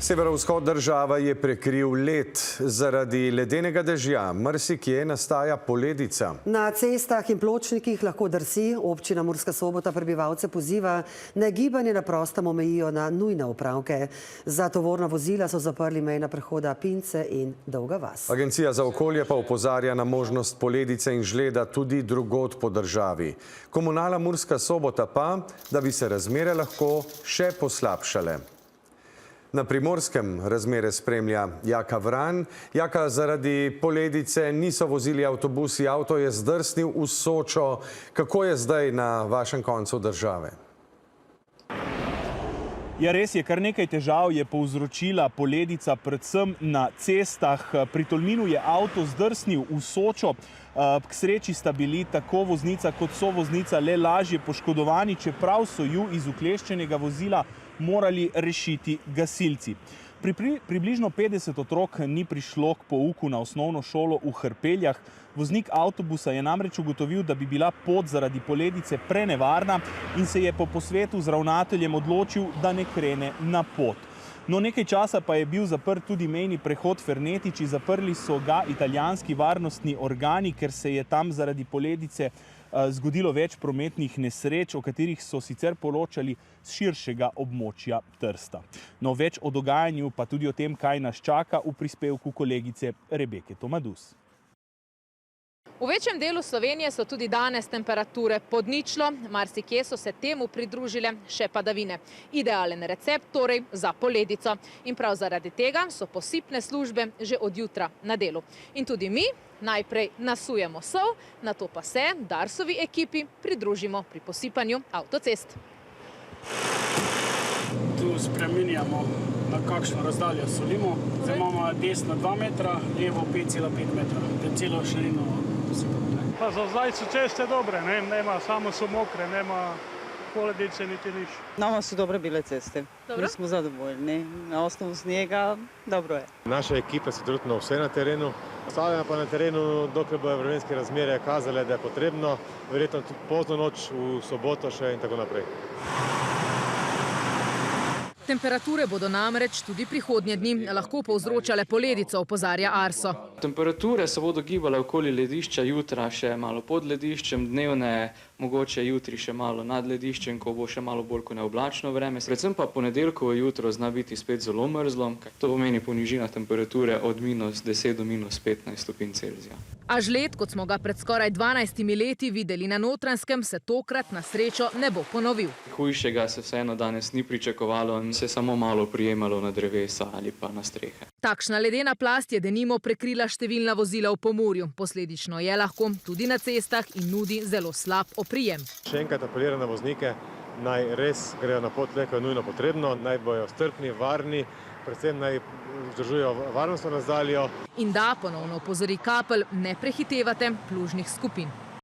Severovzhod države je prekril led. Zaradi ledenega dežja marsikje nastaja poledica. Na cestah in pločnikih lahko drsi. Občina Murska Sobota prebivalce poziva, naj gibanje na prostem omejijo na nujne opravke. Za tovorna vozila so zaprli mejna prehoda Pince in Dolga vas. Agencija za okolje pa opozarja na možnost poledice in žleda tudi drugod po državi. Komunala Murska Sobota pa, da bi se razmere lahko še poslabšale. Na Primorskem razmere spremlja Jaka Vran. Jaka, zaradi poledice niso vozili avtobusi, avto je zdrsnil v Sočo. Kako je zdaj na vašem koncu države? Ja, res je, kar nekaj težav je povzročila poledica predvsem na cestah. Pri Tolminu je avto zdrsnil v Sočo. K sreči sta bili tako voznica kot sovoznica le lažje poškodovani, čeprav so ju iz ukleščenega vozila morali rešiti gasilci. Približno 50 otrok ni prišlo k pouku na osnovno šolo v Hrpeljah. Voznik avtobusa je namreč ugotovil, da bi bila pot zaradi poledice prenevarna in se je po posvetu z ravnateljem odločil, da ne krene na pot. No, nekaj časa pa je bil zaprt tudi mejni prehod Fernetiči, zaprli so ga italijanski varnostni organi, ker se je tam zaradi poledice zgodilo več prometnih nesreč, o katerih so sicer poročali z širšega območja Trsta. No, več o dogajanju pa tudi o tem, kaj nas čaka, v prispevku kolegice Rebeke Tomadus. V večjem delu Slovenije so tudi danes temperature pod ničlo, marsikje so se temu pridružile še padavine. Idealen recept torej za poledico. In prav zaradi tega so posipne službe že od jutra na delu. In tudi mi najprej nasujemo sol, nato pa se Darsovi ekipi pridružimo pri posipanju avtocest. Tu spreminjamo, na kakšno razdaljo solimo. Zdaj imamo desno 2 metra, levo 5,5 metra, da celo širino posipamo. Pa za zdaj so ceste dobre, nema, samo so mokre, nema poledice niti nič. Nama su dobre bile ceste. Mi smo zadovoljni. Na osnovu snijega dobro je. Naše ekipe so trenutno vse na terenu. Ostavljamo pa na terenu, dokler bojo vremenske razmere kazale, da je potrebno, verjetno tudi pozno noč v soboto še in tako naprej. Temperature bodo namreč tudi prihodnje dni lahko povzročale poledico, opozarja Arso. Temperature se bodo gibale okoli ledišča, jutra še malo pod lediščem, dnevne mogoče jutri še malo nad lediščem, ko bo še malo bolj kot neoblačno vreme. Predvsem pa ponedeljkovo jutro zna biti spet zelo mrzlo. To pomeni ponižina temperature od -10 do -15 stopinj Celzija. A žled, kot smo ga pred skoraj 12 leti videli na Notranjskem, se tokrat na srečo ne bo ponovil. Hujšega se vseeno danes ni pričakovalo in se samo malo prijemalo na drevesa ali pa na strehe. Takšna ledena plast je denimo prekrila številna vozila v Pomurju. Posledično je lahko tudi na cestah in nudi zelo slab oprijem. Še enkrat apeliram na voznike, naj res grejo na pot le, ko je nujno potrebno, naj bojo strpni, varni, predvsem naj vzdržujejo varnostno razdaljo. In da, ponovno opozori Kapelj, ne prehitevate plužnih skupin.